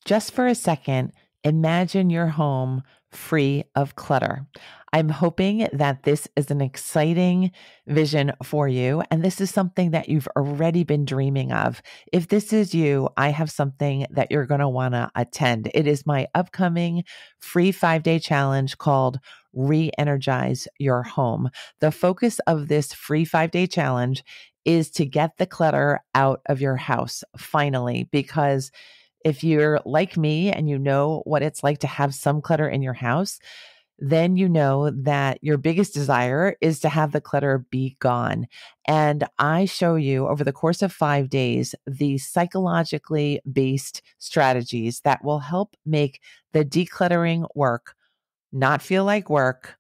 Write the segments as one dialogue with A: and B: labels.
A: just for a second, imagine your home free of clutter. I'm hoping that this is an exciting vision for you, and this is something that you've already been dreaming of. If this is you, I have something that you're going to want to attend. It is my upcoming free 5-day challenge called Re-energize your home. The focus of this free 5-day challenge is to get the clutter out of your house finally, because if you're like me and you know what it's like to have some clutter in your house, then you know that your biggest desire is to have the clutter be gone. And I show you over the course of 5 days, the psychologically based strategies that will help make the decluttering work not feel like work,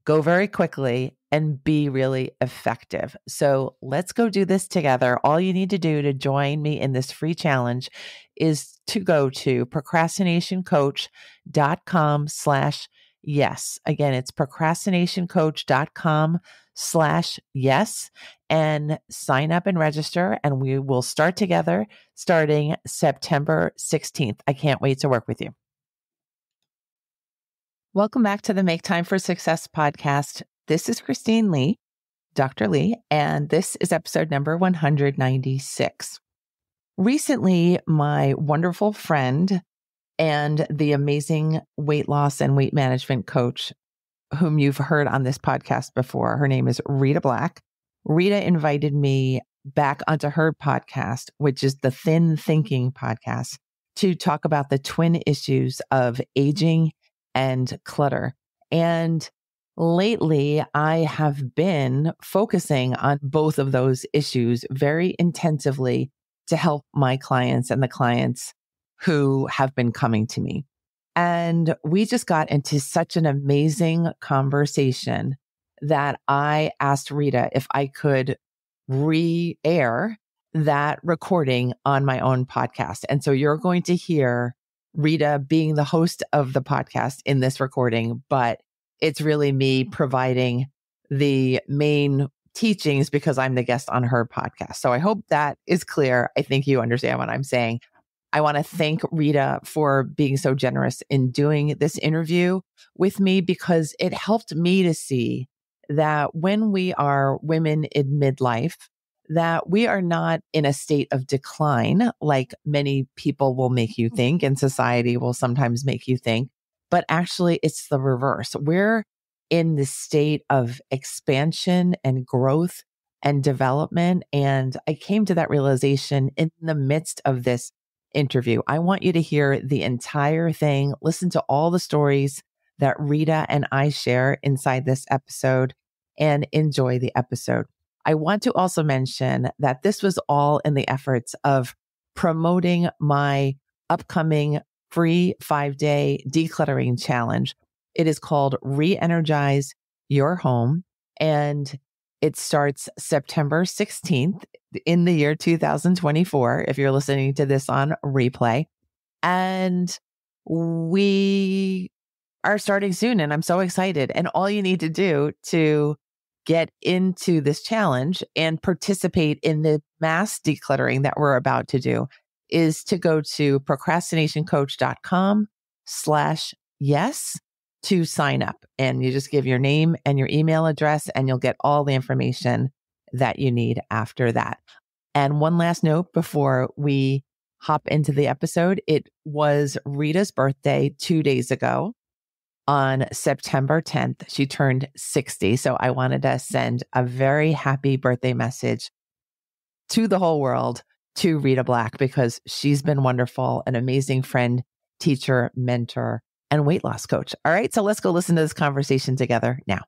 A: go very quickly, and be really effective. So let's go do this together. All you need to do to join me in this free challenge is to go to procrastinationcoach.com/yes. Again, it's procrastinationcoach.com/yes, and sign up and register, and we will start together starting September 16th. I can't wait to work with you. Welcome back to the Make Time for Success podcast. This is Christine Lee, Dr. Lee, and this is episode number 196. Recently, my wonderful friend and the amazing weight loss and weight management coach, whom you've heard on this podcast before, her name is Rita Black. Rita invited me back onto her podcast, which is the Thin Thinking podcast, to talk about the twin issues of aging and clutter. And lately, I have been focusing on both of those issues very intensively to help my clients and the clients who have been coming to me. And we just got into such an amazing conversation that I asked Rita if I could re-air that recording on my own podcast. And so you're going to hear Rita being the host of the podcast in this recording, but it's really me providing the main teachings because I'm the guest on her podcast. So I hope that is clear. I think you understand what I'm saying. I want to thank Rita for being so generous in doing this interview with me, because it helped me to see that when we are women in midlife, that we are not in a state of decline like many people will make you think, and society will sometimes make you think, but actually it's the reverse. We're in the state of expansion and growth and development. And I came to that realization in the midst of this interview. I want you to hear the entire thing, listen to all the stories that Rita and I share inside this episode, and enjoy the episode. I want to also mention that this was all in the efforts of promoting my upcoming free 5-day decluttering challenge. It is called Re-energize your home, and it starts September 16th in the year 2024, if you're listening to this on replay. And we are starting soon, and I'm so excited. And all you need to do to get into this challenge and participate in the mass decluttering that we're about to do is to go to procrastinationcoach.com/yes to sign up. And you just give your name and your email address, and you'll get all the information that you need after that. And one last note before we hop into the episode, it was Rita's birthday 2 days ago. On September 10th, she turned 60. So I wanted to send a very happy birthday message to the whole world, to Rita Black, because she's been wonderful, an amazing friend, teacher, mentor, and weight loss coach. All right, so let's go listen to this conversation together now.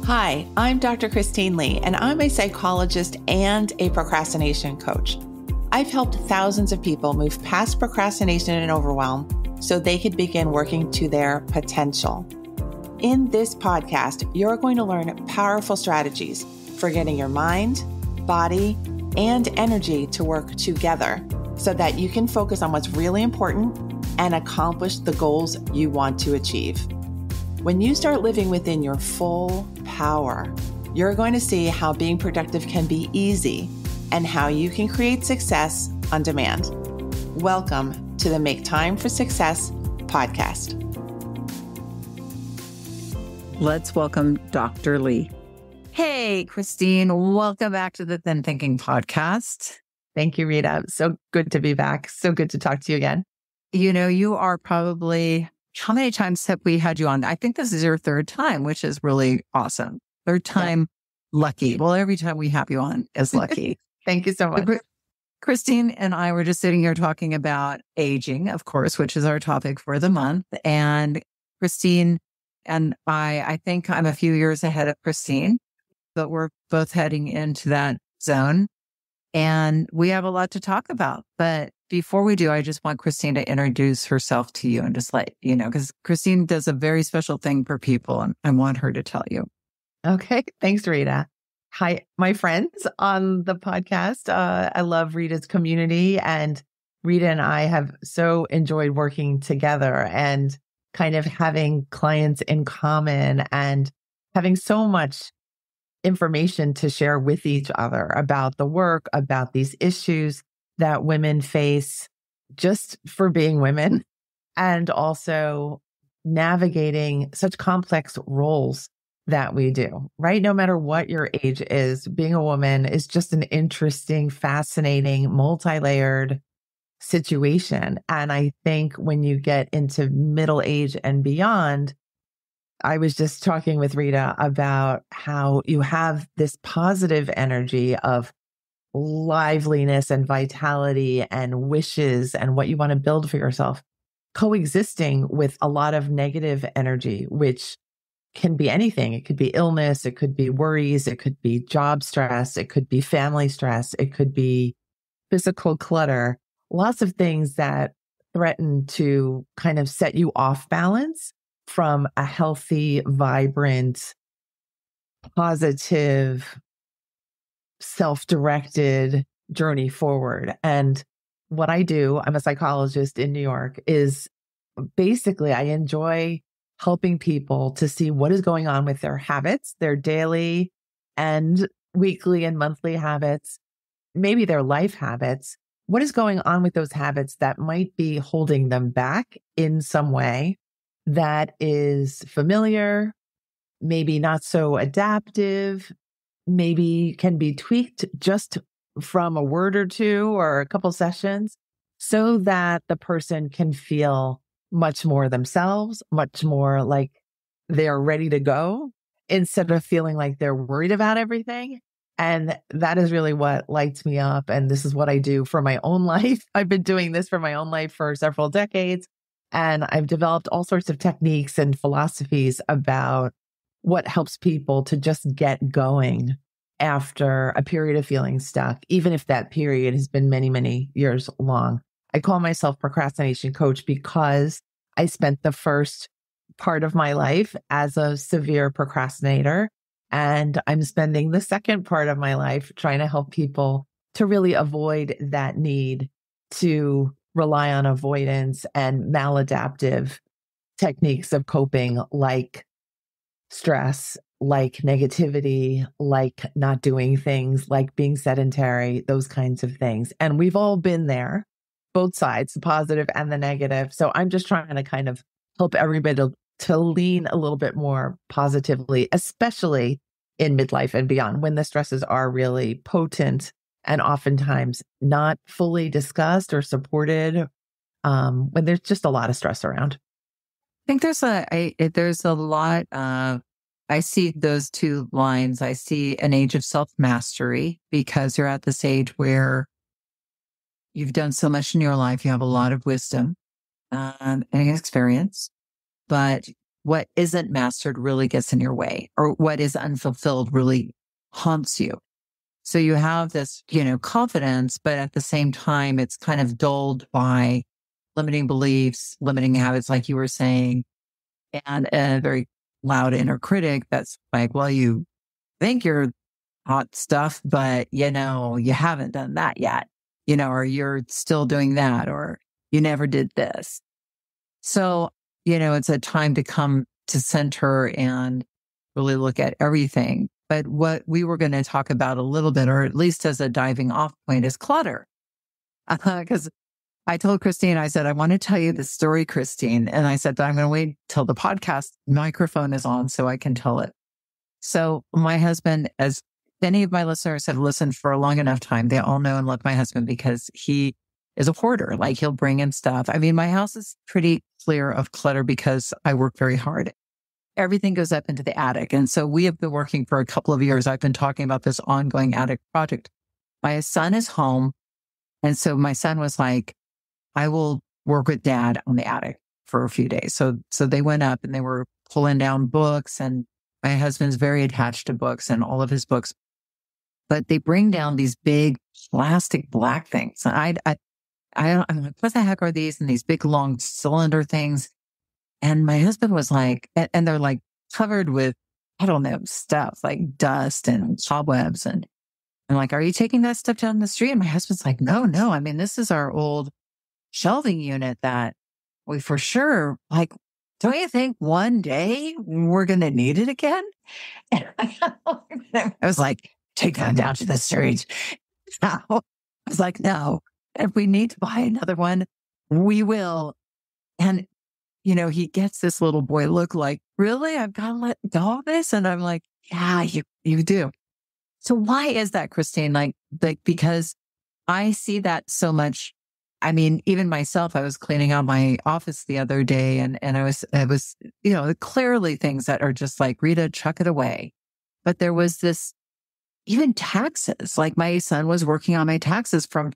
A: Hi, I'm Dr. Christine Lee, and I'm a psychologist and a procrastination coach. I've helped thousands of people move past procrastination and overwhelm so they could begin working to their potential. In this podcast, you're going to learn powerful strategies for getting your mind, body, and energy to work together so that you can focus on what's really important and accomplish the goals you want to achieve. When you start living within your full power, you're going to see how being productive can be easy and how you can create success on demand. Welcome to the Make Time for Success podcast.
B: Let's welcome Dr. Lee. Hey, Christine, welcome back to the Thin Thinking podcast.
A: Thank you, Rita. So good to be back. So good to talk to you again.
B: You know, you are probably, how many times have we had you on? I think this is your third time, which is really awesome. Third time, lucky. Well, every time we have you on is lucky.
A: Thank you so much.
B: Christine and I were just sitting here talking about aging, of course, which is our topic for the month. And Christine and I think I'm a few years ahead of Christine, but we're both heading into that zone. And we have a lot to talk about. But before we do, I just want Christine to introduce herself to you and just let you know, because Christine does a very special thing for people, and I want her to tell you.
A: Okay. Thanks, Rita. Hi, my friends on the podcast. I love Rita's community, and Rita and I have so enjoyed working together and kind of having clients in common and having so much information to share with each other about the work, about these issues that women face just for being women, and also navigating such complex roles that we do, right? No matter what your age is, being a woman is just an interesting, fascinating, multi-layered situation. And I think when you get into middle age and beyond, I was just talking with Rita about how you have this positive energy of liveliness and vitality and wishes and what you want to build for yourself, coexisting with a lot of negative energy, which can be anything. It could be illness. It could be worries. It could be job stress. It could be family stress. It could be physical clutter. Lots of things that threaten to kind of set you off balance from a healthy, vibrant, positive, self-directed journey forward. And what I do, I'm a psychologist in New York, is basically I enjoy helping people to see what is going on with their habits, their daily and weekly and monthly habits, maybe their life habits. What is going on with those habits that might be holding them back in some way that is familiar, maybe not so adaptive, maybe can be tweaked just from a word or two or a couple sessions so that the person can feel much more themselves, much more like they're ready to go instead of feeling like they're worried about everything. And that is really what lights me up. And this is what I do for my own life. I've been doing this for my own life for several decades. And I've developed all sorts of techniques and philosophies about what helps people to just get going after a period of feeling stuck, even if that period has been many, many years long. I call myself procrastination coach because I spent the first part of my life as a severe procrastinator. And I'm spending the second part of my life trying to help people to really avoid that need to rely on avoidance and maladaptive techniques of coping, like stress, like negativity, like not doing things, like being sedentary, those kinds of things. And we've all been there, both sides, the positive and the negative. So I'm just trying to kind of help everybody to lean a little bit more positively, especially in midlife and beyond, when the stresses are really potent and oftentimes not fully discussed or supported, when there's just a lot of stress around.
B: I think there's a lot of, I see those two lines. I see an age of self-mastery because you're at this age where you've done so much in your life. You have a lot of wisdom and experience, but what isn't mastered really gets in your way, or what is unfulfilled really haunts you. So you have this, confidence, but at the same time, it's kind of dulled by limiting beliefs, limiting habits, like you were saying, and a very loud inner critic that's like, well, you think you're hot stuff, but you haven't done that yet, or you're still doing that, or you never did this. So, it's a time to come to center and really look at everything But what we were going to talk about a little bit, or at least as a diving off point, is clutter. Because I told Christine, I said, I want to tell you the story, Christine. And I said, but I'm going to wait till the podcast microphone is on so I can tell it. So my husband, as many of my listeners have listened for a long enough time, they all know and love my husband because he is a hoarder. Like, he'll bring in stuff. I mean, my house is pretty clear of clutter because I work very hard. Everything goes up into the attic. And so we have been working for a couple of years. I've been talking about this ongoing attic project. My son is home. And so my son was like, I will work with Dad on the attic for a few days. So they went up and they were pulling down books, and my husband's very attached to books and all of his books, but they bring down these big plastic black things. And I'm like, what the heck are these? And these big long cylinder things. And my husband was like, and they're like covered with, I don't know, stuff like dust and cobwebs. And I'm like, are you taking that stuff down the street? And my husband's like, no. I mean, this is our old shelving unit that we for sure, like, don't you think one day we're going to need it again? And I was like, take that down to the street. No. I was like, no, if we need to buy another one, we will. And, you know, he gets this little boy look like, really? I've got to let go of this? And I'm like, yeah, you do. So why is that, Christine? Like, because I see that so much. I mean, even myself, I was cleaning out my office the other day, and I was, you know, clearly things that are just like, Rita, chuck it away. But there was this, even taxes, like my son was working on my taxes from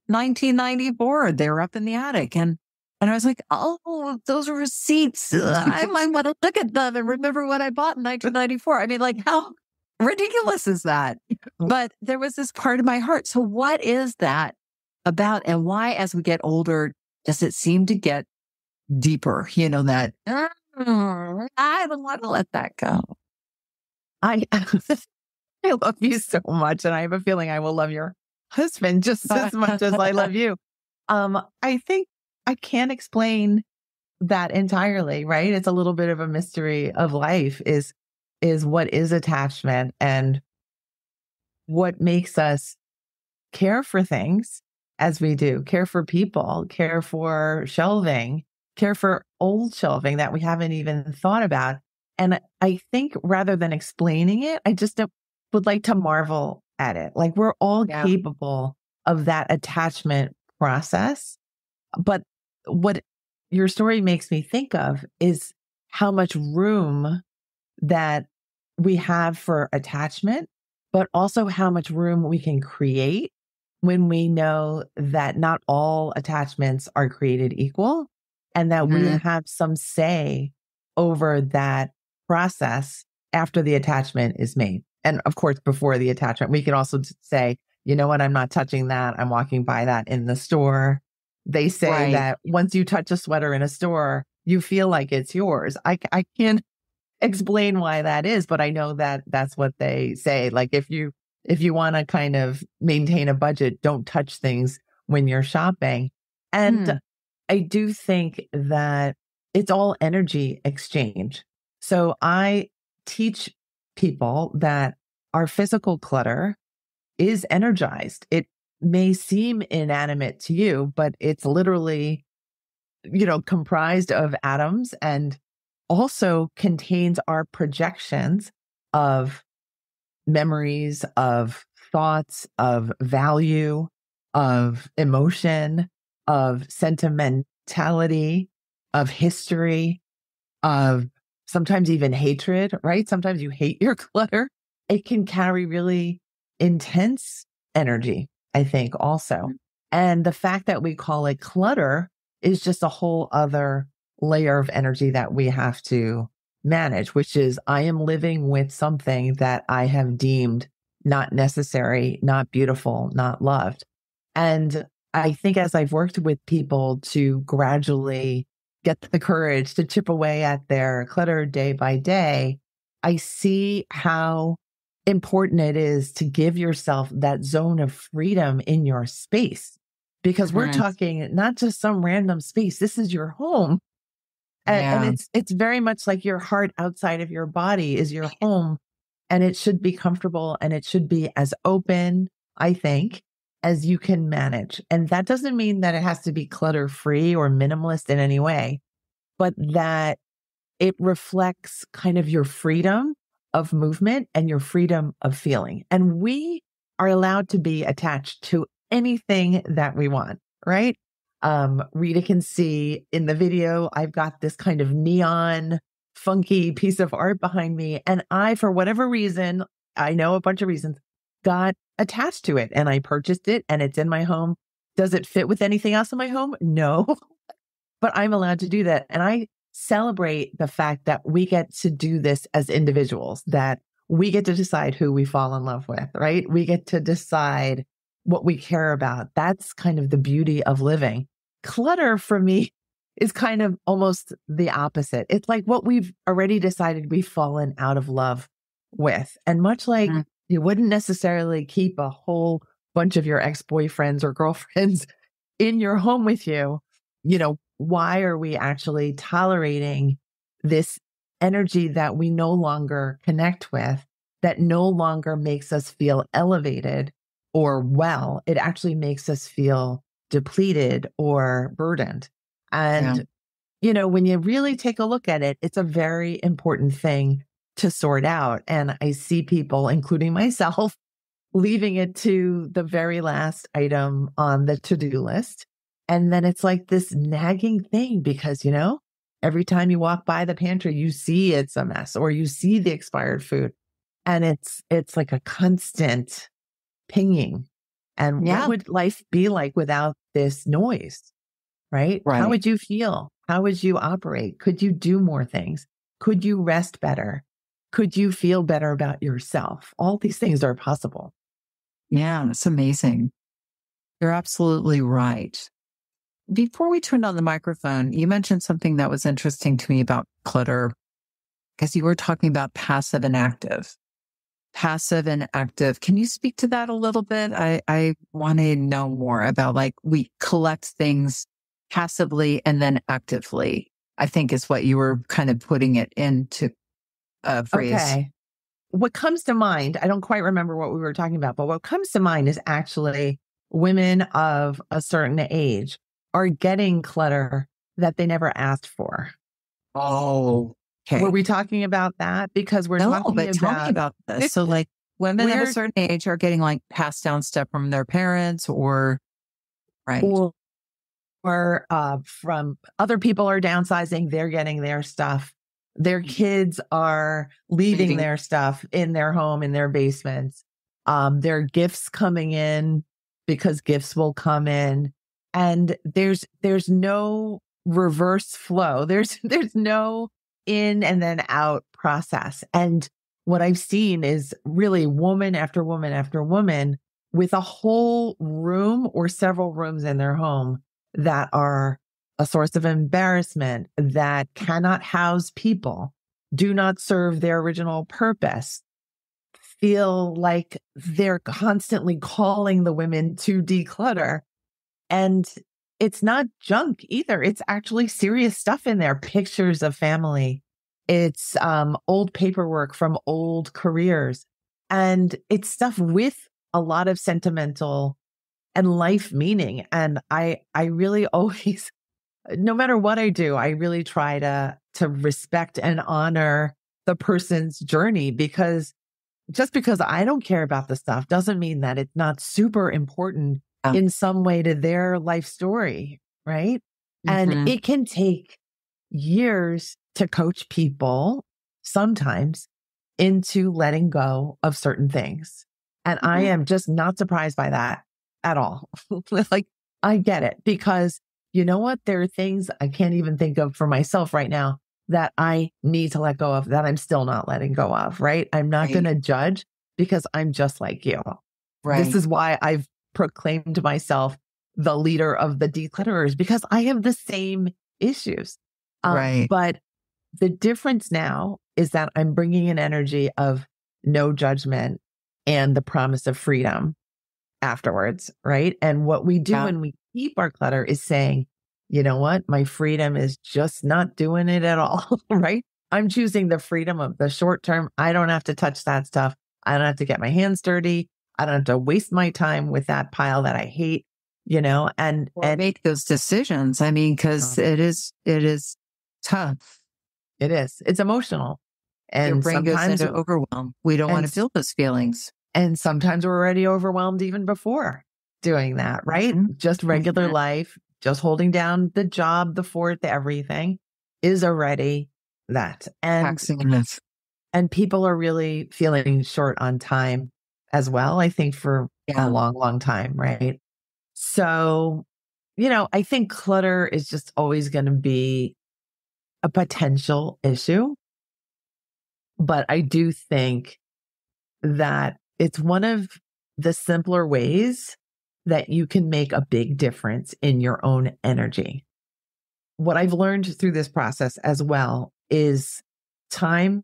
B: 1994. They were up in the attic. And I was like, oh, those are receipts. I might want to look at them and remember what I bought in 1994. I mean, like, how ridiculous is that? But there was this part of my heart. So what is that about, and why, as we get older, does it seem to get deeper? You know, that I don't want to let that go.
A: I love you so much, and I have a feeling I will love your husband just as much as I love you. I think I can't explain that entirely, right? It's a little bit of a mystery of life, is what is attachment and what makes us care for things as we do, care for people, care for shelving, care for old shelving that we haven't even thought about. And I think rather than explaining it, I just would like to marvel at it. Like, we're all capable of that attachment process. But what your story makes me think of is how much room that we have for attachment, but also how much room we can create when we know that not all attachments are created equal, and that we have some say over that process after the attachment is made. And of course, before the attachment, we can also say, you know what, I'm not touching that. I'm walking by that in the store. They say that once you touch a sweater in a store, you feel like it's yours. I can't explain why that is, but I know that that's what they say. Like, if you want to kind of maintain a budget, don't touch things when you're shopping. And I do think that it's all energy exchange. So I teach people that our physical clutter is energized. It may seem inanimate to you, but it's literally, you know, comprised of atoms, and also contains our projections of memories, of thoughts, of value, of emotion, of sentimentality, of history, of sometimes even hatred, right? Sometimes you hate your clutter. It can carry really intense energy, I think, also. And the fact that we call it clutter is just a whole other layer of energy that we have to manage, which is, I am living with something that I have deemed not necessary, not beautiful, not loved. And I think as I've worked with people to gradually get the courage to chip away at their clutter day by day, I see how important it is to give yourself that zone of freedom in your space, because we're talking not just some random space. This is your home. And it's very much like your heart outside of your body is your home. and it should be comfortable, and it should be as open, I think, as you can manage. And that doesn't mean that it has to be clutter free or minimalist in any way, but that it reflects kind of your freedom of movement and your freedom of feeling. And we are allowed to be attached to anything that we want, right? Rita can see in the video, I've got this kind of neon, funky piece of art behind me. And I, for whatever reason, I know a bunch of reasons, got attached to it and I purchased it and it's in my home. Does it fit with anything else in my home? No, but I'm allowed to do that. And I celebrate the fact that we get to do this as individuals, that we get to decide who we fall in love with, right? We get to decide what we care about. That's kind of the beauty of living. Clutter for me is kind of almost the opposite. It's like what we've already decided we've fallen out of love with. And much like you wouldn't necessarily keep a whole bunch of your ex-boyfriends or girlfriends in your home with you, why are we actually tolerating this energy that we no longer connect with, that no longer makes us feel elevated or well? It actually makes us feel depleted or burdened. And, when you really take a look at it, it's a very important thing to sort out. And I see people, including myself, leaving it to the very last item on the to-do list. And then it's like this nagging thing because, every time you walk by the pantry, you see it's a mess or you see the expired food. And it's like a constant pinging. And what would life be like without this noise? Right? How would you feel? How would you operate? Could you do more things? Could you rest better? Could you feel better about yourself? All these things are possible.
B: Yeah, that's amazing. You're absolutely right. Before we turned on the microphone, you mentioned something that was interesting to me about clutter, because you were talking about passive and active. Passive and active. Can you speak to that a little bit? I want to know more about we collect things passively and then actively, I think is what you were kind of putting it into a phrase.
A: Okay. What comes to mind, I don't quite remember what we were talking about, but what comes to mind is actually women of a certain age are getting clutter that they never asked for.
B: Oh, okay.
A: Were we talking about that? Because we're talking about...
B: tell me about this. So women of a certain age are getting passed down stuff from their parents or
A: from other people are downsizing, they're getting their stuff. Their kids are leaving their stuff in their home, in their basements. There are gifts coming in because gifts will come in. And there's no reverse flow. There's no in and then out process. And what I've seen is really woman after woman after woman with a whole room or several rooms in their home that are a source of embarrassment, that cannot house people, do not serve their original purpose, feel like they're constantly calling the women to declutter. And it's not junk either. It's actually serious stuff in there. Pictures of family. It's old paperwork from old careers. And it's stuff with a lot of sentimental and life meaning. And I really always, no matter what I do, I really try to respect and honor the person's journey, because just because I don't care about the stuff doesn't mean that it's not super important in some way to their life story, right? And it can take years to coach people sometimes into letting go of certain things. And I am just not surprised by that at all. I get it, because you know what? There are things I can't even think of for myself right now that I need to let go of, that I'm still not letting go of, right? I'm not going to judge because I'm just like you. Right. This is why I've proclaimed myself the leader of the declutterers, because I have the same issues. But the difference now is that I'm bringing an energy of no judgment and the promise of freedom afterwards, right? And what we do when we keep our clutter is saying, you know what? My freedom is just not doing it at all, right? I'm choosing the freedom of the short term. I don't have to touch that stuff. I don't have to get my hands dirty. I don't have to waste my time with that pile that I hate, and
B: make those decisions. I mean, because it is tough.
A: It is. It's emotional. And
B: your brain goes into overwhelm. We don't want to feel those feelings.
A: And sometimes we're already overwhelmed even before doing that, right? Mm-hmm. Just regular life, just holding down the job, the fort, the everything is already that. And people are really feeling short on time as well, I think, for a long, long time, right? So, I think clutter is just always going to be a potential issue. But I do think that it's one of the simpler ways that you can make a big difference in your own energy. What I've learned through this process as well is time.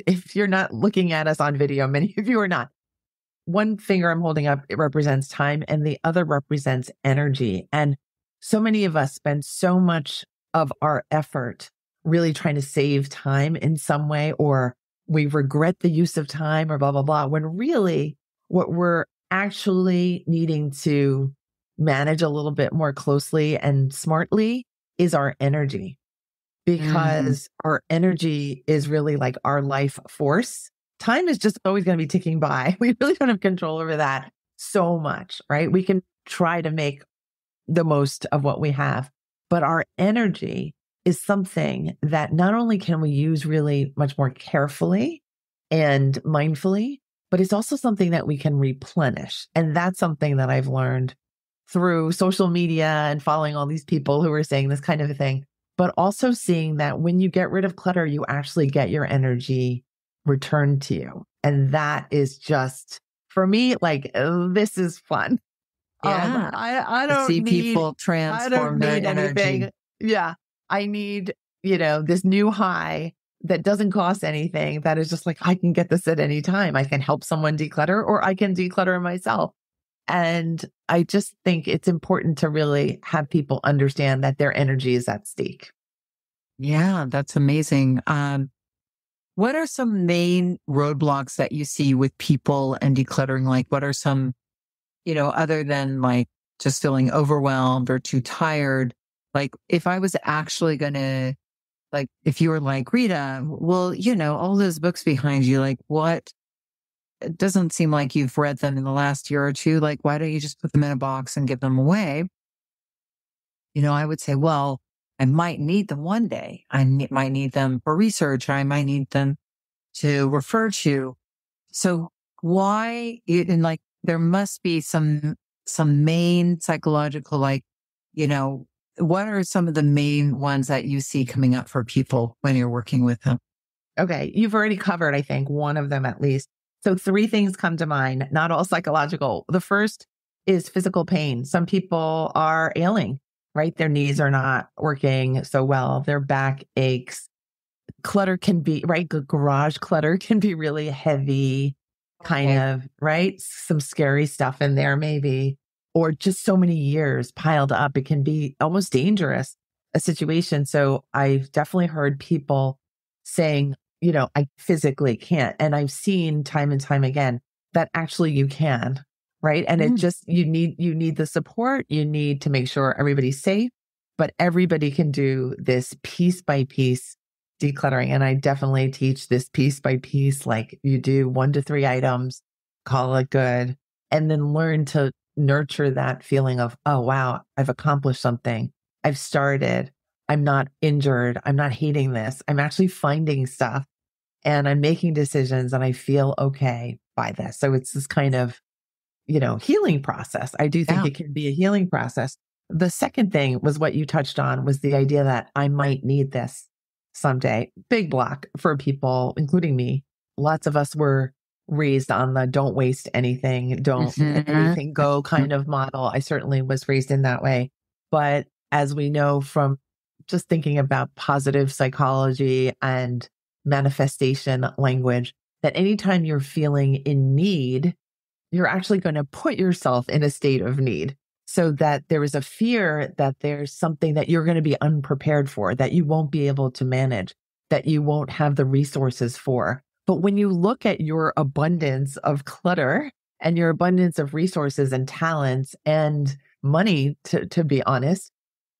A: If you're not looking at us on video, many of you are not. One finger I'm holding up, it represents time, and the other represents energy. And so many of us spend so much of our effort really trying to save time in some way, or we regret the use of time, or blah, blah, blah, when really what we're actually needing to manage a little bit more closely and smartly is our energy. Because our energy is really like our life force. Time is just always going to be ticking by. We really don't have control over that so much, right? We can try to make the most of what we have, but our energy is something that not only can we use really much more carefully and mindfully, but it's also something that we can replenish. And that's something that I've learned through social media and following all these people who are saying this kind of a thing, but also seeing that when you get rid of clutter, you actually get your energy returned to you. And that is just, for me, like, this is fun.
B: Yeah.
A: I don't
B: see
A: need,
B: people transform their energy.
A: Yeah. I need, this new high that doesn't cost anything. That is just like, I can get this at any time. I can help someone declutter, or I can declutter myself. And I just think it's important to really have people understand that their energy is at stake.
B: Yeah, that's amazing. What are some main roadblocks that you see with people and decluttering? Like, what are some, other than like just feeling overwhelmed or too tired? Like, if I was actually going to, like, if you were like, Rita, well, all those books behind you, like, what? It doesn't seem like you've read them in the last year or two. Like, why don't you just put them in a box and give them away? I would say, well, I might need them one day. Might need them for research. I might need them to refer to. So why? And like, there must be some main psychological, like, what are some of the main ones that you see coming up for people when you're working with them?
A: Okay. You've already covered, I think, one of them at least. So 3 things come to mind, not all psychological. The first is physical pain. Some people are ailing, right? Their knees are not working so well. Their back aches. Clutter can be, right? Garage clutter can be really heavy, kind of, right? Some scary stuff in there maybe, or just so many years piled up. It can be almost dangerous, a situation. So I've definitely heard people saying, I physically can't. And I've seen time and time again that actually you can, right? And it just, you need the support. You need to make sure everybody's safe, but everybody can do this piece by piece decluttering. And I definitely teach this piece by piece, like you do 1 to 3 items, call it good, and then learn to nurture that feeling of, oh, wow, I've accomplished something. I've started. I'm not injured. I'm not hating this. I'm actually finding stuff and I'm making decisions and I feel okay by this. So it's this kind of, healing process. I do think it can be a healing process. The second thing was what you touched on, was the idea that I might need this someday. Big block for people, including me. Lots of us were raised on the don't waste anything, don't let anything go kind of model. I certainly was raised in that way. But as we know from just thinking about positive psychology and manifestation language, that anytime you're feeling in need, you're actually going to put yourself in a state of need, so that there is a fear that there's something that you're going to be unprepared for, that you won't be able to manage. that you won't have the resources for. But when you look at your abundance of clutter and your abundance of resources and talents and money, to be honest,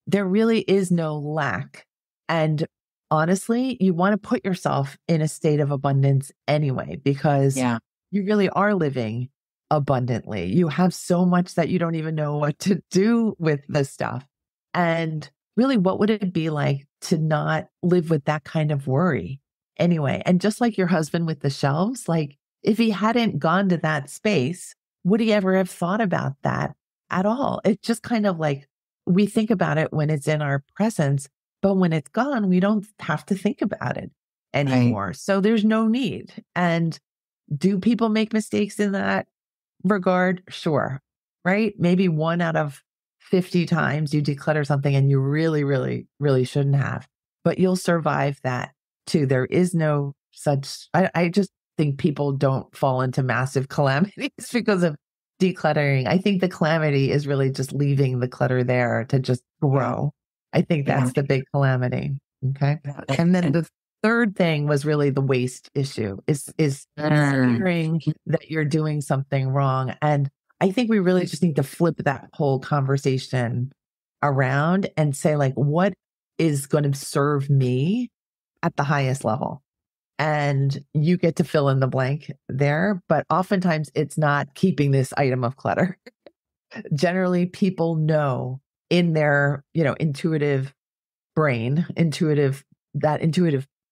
A: there really is no lack. And honestly, you want to put yourself in a state of abundance anyway, because you really are living abundantly. You have so much that you don't even know what to do with the stuff. And really, what would it be like to not live with that kind of worry anyway? And just like your husband with the shelves, like if he hadn't gone to that space, would he ever have thought about that at all? It's just kind of like we think about it when it's in our presence, but when it's gone, we don't have to think about it anymore. Right. So there's no need. And do people make mistakes in that regard? Sure. Right? Maybe 1 out of 50 times you declutter something and you really, really, really shouldn't have, but you'll survive that too. There is no such, I just think people don't fall into massive calamities because of decluttering. I think the calamity is really just leaving the clutter there to just grow. I think that's the big calamity. Okay. And then the third thing was really the waste issue is hearing that you're doing something wrong. And I think we really just need to flip that whole conversation around and say, like, what is going to serve me at the highest level? And you get to fill in the blank there. But oftentimes it's not keeping this item of clutter. Generally, people know in their, intuitive brain, intuitive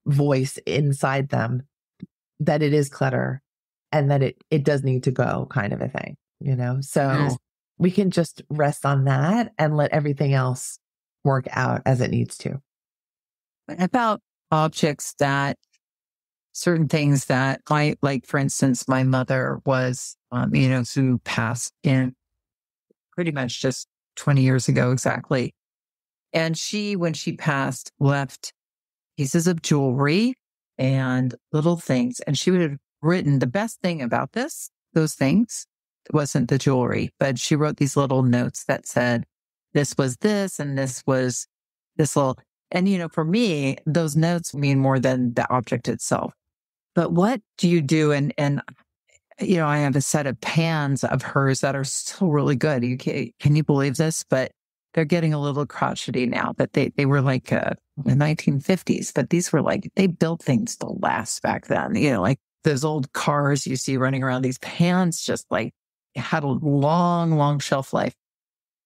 A: voice inside them that it is clutter and that it does need to go, kind of a thing. So we can just rest on that and let everything else work out as it needs to.
B: About objects that certain things that like, for instance, my mother was, who passed in pretty much just 20 years ago, exactly. And when she passed, left pieces of jewelry and little things. And she would have written the best thing about those things. It wasn't the jewelry, but she wrote these little notes that said, this was this, and this was this little, and for me, those notes mean more than the object itself. But what do you do? And I have a set of pans of hers that are still really good. Can you believe this? But they're getting a little crotchety now, but they were like the 1950s, but these were like, they built things to last back then, like those old cars you see running around. These pans just like had a long, long shelf life.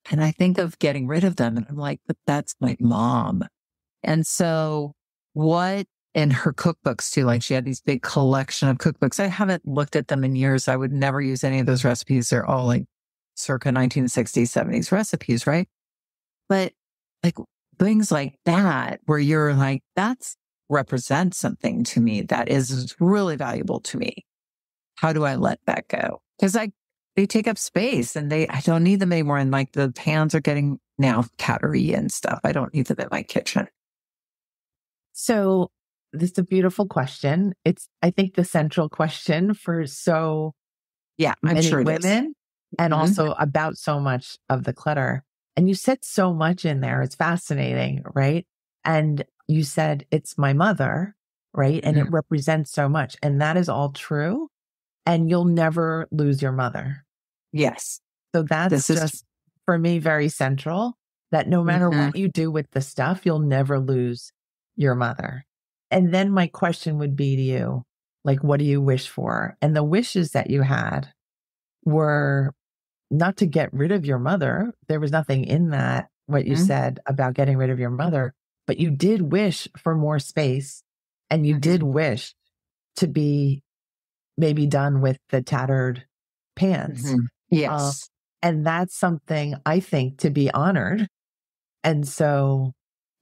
B: And I think of getting rid of them. And I'm like, but that's my mom. And so in her cookbooks too, like she had these big collection of cookbooks. I haven't looked at them in years. I would never use any of those recipes. They're all like circa 1960s, 70s recipes, right? But like things like that, where you're like, that's represents something to me that is really valuable to me. How do I let that go? Because they take up space and I don't need them anymore. And like the pans are getting now cattery and stuff. I don't need them in my kitchen.
A: So this is a beautiful question. It's, I think, the central question for many
B: sure
A: women and also about so much of the clutter. And you said so much in there. It's fascinating, right? And you said, it's my mother, right? And it represents so much. And that is all true. And you'll never lose your mother.
B: Yes.
A: So that's just, for me, very central, that no matter what you do with the stuff, you'll never lose your mother. And then my question would be to you, like, what do you wish for? And the wishes that you had were not to get rid of your mother. There was nothing in that, what you said about getting rid of your mother, but you did wish for more space and you did wish to be maybe done with the tattered pans.
B: Yes.
A: And that's something I think to be honored. And so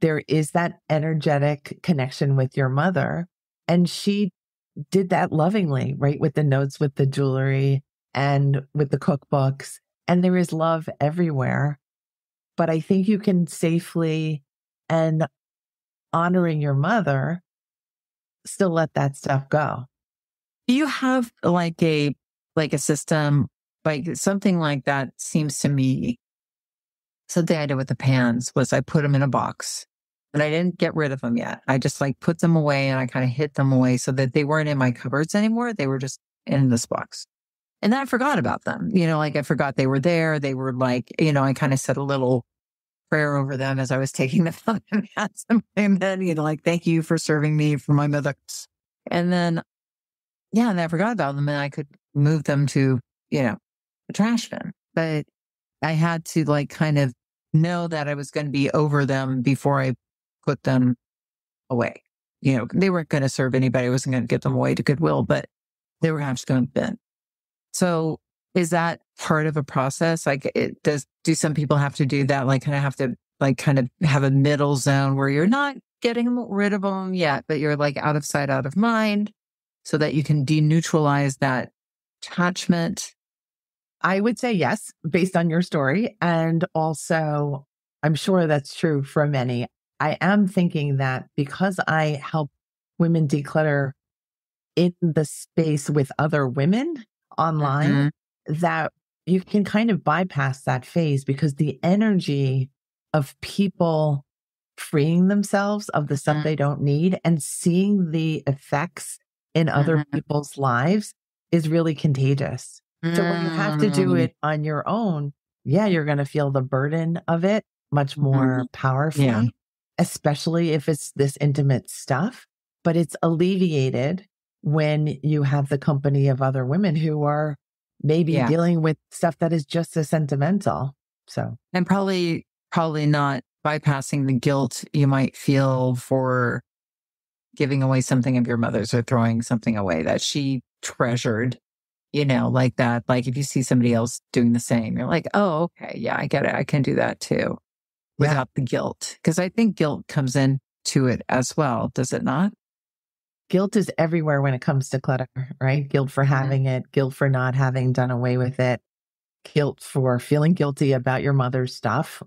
A: there is that energetic connection with your mother. And she did that lovingly, right? With the notes, with the jewelry, and with the cookbooks. And there is love everywhere. But I think you can safely, and honoring your mother, still let that stuff go.
B: Do you have like a system, like something like that? Seems to me, something I did with the pans was I put them in a box and I didn't get rid of them yet. I just like put them away and I kind of hid them away so that they weren't in my cupboards anymore. They were just in this box. And then I forgot about them. Like I forgot they were there. They were like, I kind of said a little prayer over them as I was taking them out and had some, and then, like, thank you for serving me for my mother. And then, and then I forgot about them and I could move them to, the trash bin. But I had to like kind of know that I was going to be over them before I put them away. They weren't going to serve anybody. I wasn't going to get them away to Goodwill, but they were actually going to bin. So is that part of a process? Like do some people have to do that? Like kind of have to like kind of have a middle zone where you're not getting rid of them yet, but you're like out of sight, out of mind so that you can deneutralize that attachment?
A: I would say yes, based on your story. And also, I'm sure that's true for many. I am thinking that because I help women declutter in the space with other women online, that you can kind of bypass that phase because the energy of people freeing themselves of the stuff they don't need and seeing the effects in other people's lives is really contagious. So when you have to do it on your own, you're going to feel the burden of it much more powerfully, especially if it's this intimate stuff. But it's alleviated when you have the company of other women who are maybe dealing with stuff that is just as sentimental. So,
B: and probably not bypassing the guilt you might feel for giving away something of your mother's or throwing something away that she treasured. Like that, like if you see somebody else doing the same, you're like, oh, okay. Yeah, I get it. I can do that too without the guilt. Cause I think guilt comes into it as well. Does it not?
A: Guilt is everywhere when it comes to clutter, right? Guilt for having it, guilt for not having done away with it, guilt for feeling guilty about your mother's stuff.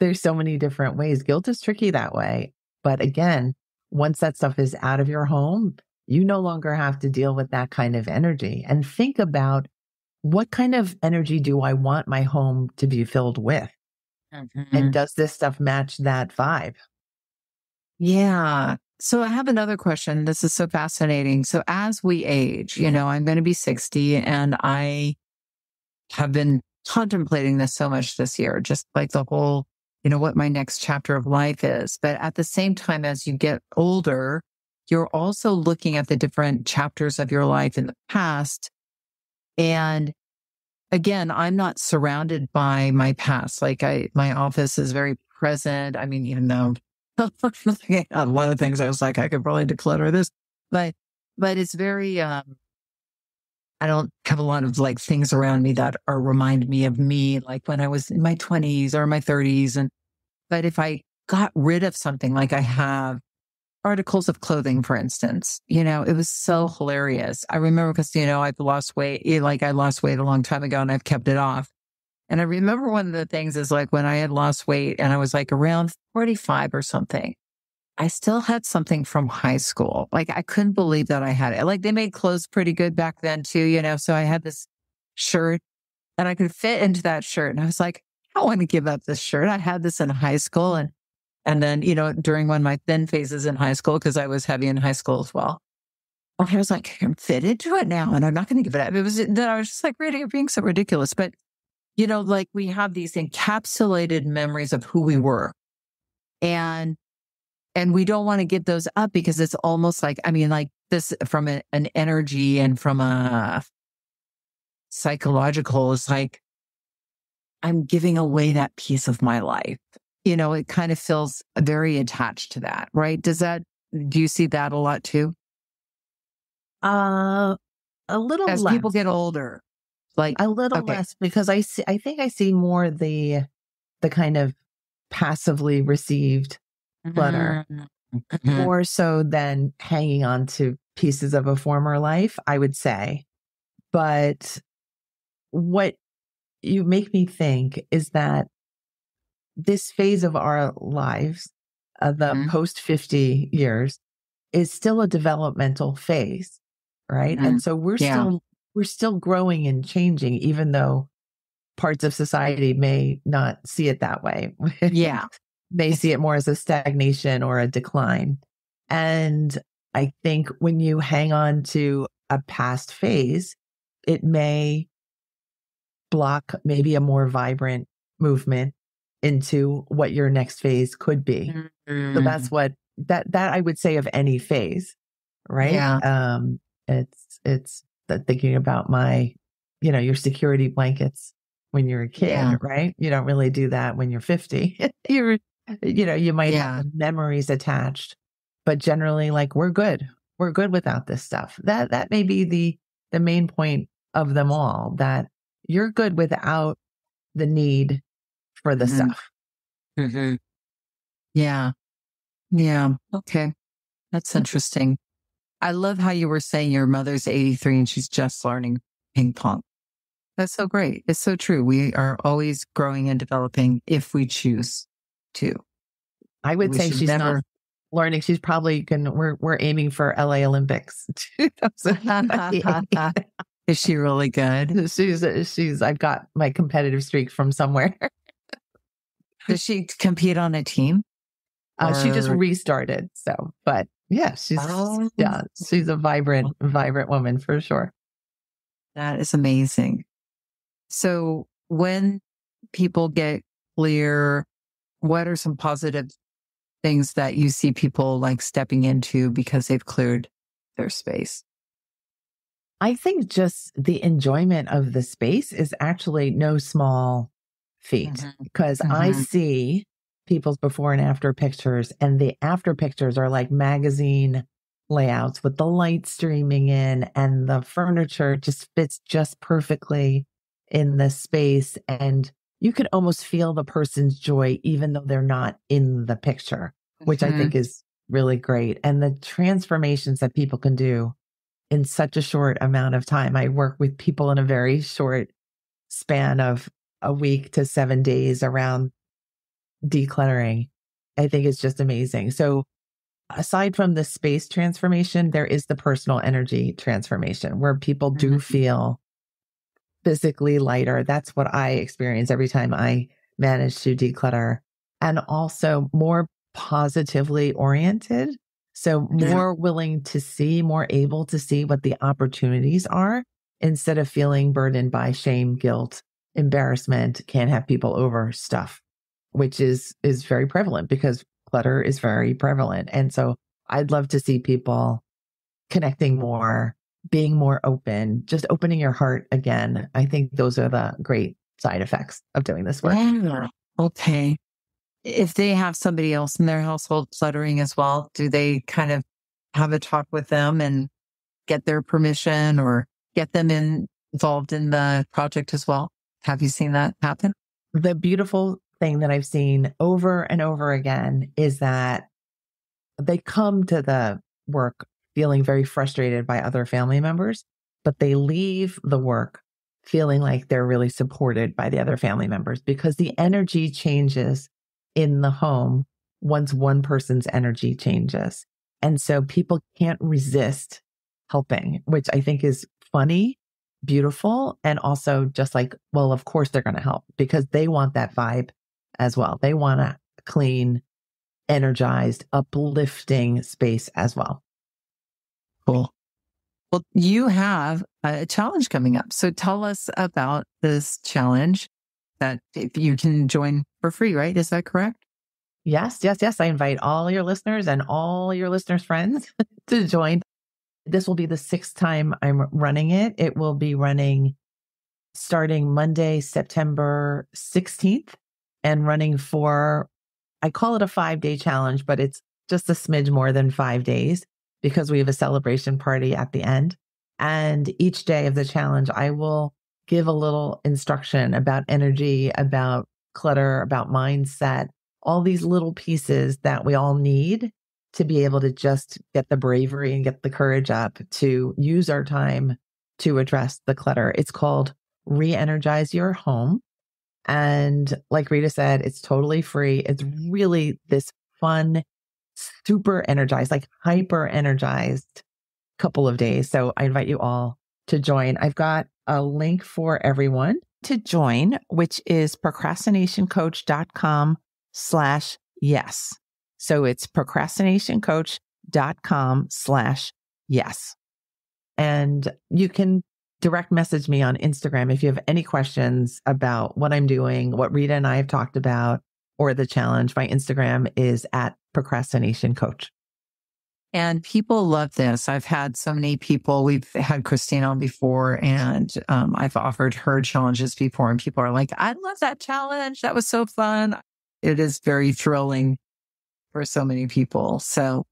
A: There's so many different ways. Guilt is tricky that way. But again, once that stuff is out of your home, you no longer have to deal with that kind of energy. And think about what kind of energy do I want my home to be filled with? And does this stuff match that vibe?
B: Yeah. So I have another question. This is so fascinating. So as we age, I'm going to be 60 and I have been contemplating this so much this year, just like the whole, what my next chapter of life is. But at the same time, as you get older, you're also looking at the different chapters of your life in the past. And again, I'm not surrounded by my past. Like my office is very present. I mean, even though a lot of things I was like, I could probably declutter this, but it's very, I don't have a lot of like things around me that remind me of me, like when I was in my 20s or my 30s. But if I got rid of something, like I have articles of clothing, for instance, it was so hilarious. I remember because, I've lost weight, like I lost weight a long time ago and I've kept it off. And I remember one of the things is like when I had lost weight and I was like around 45 or something, I still had something from high school. Like I couldn't believe that I had it. Like they made clothes pretty good back then too, So I had this shirt and I could fit into that shirt. And I was like, I don't want to give up this shirt. I had this in high school. And then, during one of my thin phases in high school, because I was heavy in high school as well, I was like, I'm fit into it now and I'm not going to give it up. Then I was just like, Rita, you're being so ridiculous. But, like we have these encapsulated memories of who we were. And we don't want to give those up because it's almost like, like this from an energy and from a psychological, it's like, I'm giving away that piece of my life. It kind of feels very attached to that, right? Do you see that a lot too?
A: A little
B: as
A: less.
B: People get older, like
A: a little less because I think I see more the kind of passively received clutter more so than hanging on to pieces of a former life, I would say. But what you make me think is that this phase of our lives, the post 50 years, is still a developmental phase, right? And so we're still growing and changing, even though parts of society may not see it that way.
B: Yeah.
A: may see it more as a stagnation or a decline. And I think when you hang on to a past phase, it may block maybe a more vibrant movement into what your next phase could be. So that's what that I would say of any phase, right?
B: Yeah.
A: It's thinking about your security blankets when you're a kid,
B: Yeah.
A: right? You don't really do that when you're 50. You might have the memories attached, but generally, like, we're good. We're good without this stuff. That may be the main point of them all, that you're good without the need for the stuff.
B: Mm-hmm. Yeah. Yeah. Okay. That's interesting. I love how you were saying your mother's 83 and she's just learning ping pong. That's so great. It's so true. We are always growing and developing if we choose to.
A: I would say she's not learning. She's probably we're aiming for LA Olympics. 2028.
B: Is she really good?
A: She's I've got my competitive streak from somewhere.
B: Does she compete on a team?
A: She just restarted. So, but yeah, she's a vibrant woman for sure.
B: That is amazing. So when people get clear, what are some positive things that you see people like stepping into because they've cleared their space?
A: I think just the enjoyment of the space is actually no small feat, because I see people's before and after pictures, and the after pictures are like magazine layouts with the light streaming in, and the furniture just fits just perfectly in the space. And you can almost feel the person's joy, even though they're not in the picture, which I think is really great. And the transformations that people can do in such a short amount of time. I work with people in a very short span of a week to 7 days around decluttering. I think it's just amazing. So aside from the space transformation, there is the personal energy transformation where people do feel physically lighter. That's what I experience every time I manage to declutter, and also more positively oriented. So more willing to see, more able to see what the opportunities are, instead of feeling burdened by shame, guilt, embarrassment, can't have people over stuff, which is very prevalent because clutter is very prevalent. And so I'd love to see people connecting more, being more open, just opening your heart again. I think those are the great side effects of doing this work.
B: Yeah. Okay. If they have somebody else in their household cluttering as well, do they kind of have a talk with them and get their permission or get them involved in the project as well? Have you seen that happen?
A: The beautiful thing that I've seen over and over again is that they come to the work feeling very frustrated by other family members, but they leave the work feeling like they're really supported by the other family members, because the energy changes in the home once one person's energy changes. And so people can't resist helping, which I think is funny, beautiful, and also just like, well, of course they're going to help because they want that vibe as well. They want a clean, energized, uplifting space as well.
B: Cool. Well, you have a challenge coming up. So tell us about this challenge that you can join for free, right? Is that correct?
A: Yes. I invite all your listeners and all your listeners' friends to join. This will be the 6th time I'm running it. It will be running starting Monday, September 16th, and running for, I call it a 5-day challenge, but it's just a smidge more than 5 days because we have a celebration party at the end. And each day of the challenge, I will give a little instruction about energy, about clutter, about mindset, all these little pieces that we all need to be able to just get the bravery and get the courage up to use our time to address the clutter. It's called Re-energize Your Home. And like Rita said, it's totally free. It's really this fun, super energized, like hyper energized couple of days. So I invite you all to join. I've got a link for everyone to join, which is procrastinationcoach.com/declutter. yes. So it's procrastinationcoach.com/yes. And you can direct message me on Instagram if you have any questions about what I'm doing, what Rita and I have talked about, or the challenge. My Instagram is at procrastinationcoach.
B: And people love this. I've had so many people, we've had Christine on before, and I've offered her challenges before, and people are like, I love that challenge. That was so fun. It is very thrilling for so many people. So,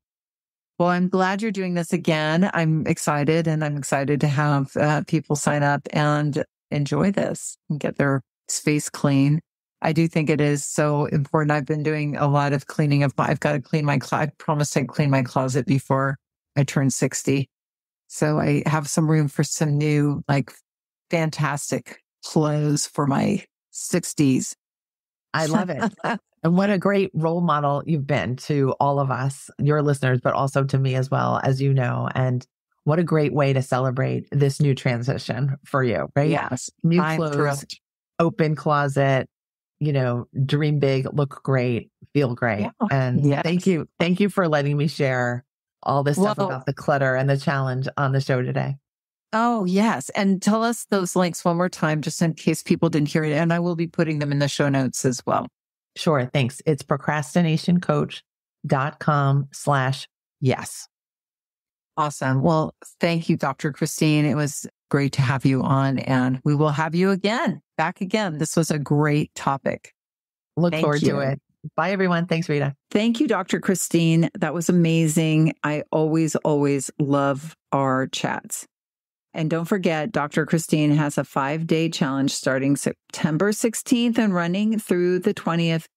B: well, I'm glad you're doing this again. I'm excited, and I'm excited to have people sign up and enjoy this and get their space clean. I do think it is so important. I've been doing a lot of cleaning of I've got to clean my closet. I promised I'd clean my closet before I turn 60. So I have some room for some new, like, fantastic clothes for my 60s.
A: I love it. And what a great role model you've been to all of us, your listeners, but also to me as well, as you know. And what a great way to celebrate this new transition for you, right?
B: Yes.
A: New
B: I'm
A: clothes,
B: thrilled.
A: open closet, dream big, look great, feel great.
B: Yeah.
A: And
B: Yes.
A: thank you. Thank you for letting me share all this stuff
B: Well,
A: about the clutter and the challenge on the show today.
B: oh, yes. And tell us those links one more time, just in case people didn't hear it. And I will be putting them in the show notes as well.
A: Sure. Thanks. It's procrastinationcoach.com/yes.
B: Awesome. Well, thank you, Dr. Christine. It was great to have you on, and we will have you back again. This was a great topic.
A: Look forward to it. Bye, everyone. Thanks, Rita.
B: Thank you, Dr. Christine. That was amazing. I always love our chats. And don't forget, Dr. Christine has a 5-day challenge starting September 16th and running through the 20th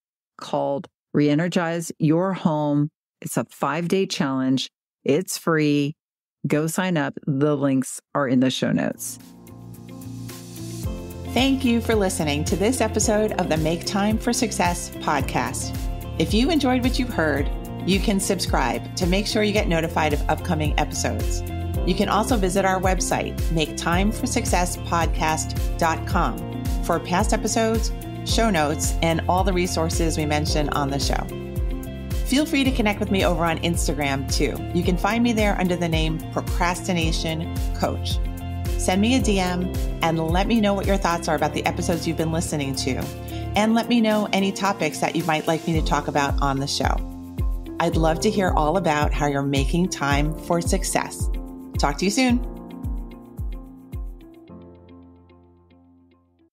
B: called Re-energize Your Home. It's a 5-day challenge. It's free. Go sign up. The links are in the show notes.
A: Thank you for listening to this episode of the Make Time for Success podcast. If you enjoyed what you've heard, you can subscribe to make sure you get notified of upcoming episodes. You can also visit our website, maketimeforsuccesspodcast.com, for past episodes, show notes, and all the resources we mentioned on the show. Feel free to connect with me over on Instagram too. You can find me there under the name Procrastination Coach. Send me a DM and let me know what your thoughts are about the episodes you've been listening to. And let me know any topics that you might like me to talk about on the show. I'd love to hear all about how you're making time for success. Talk to you soon.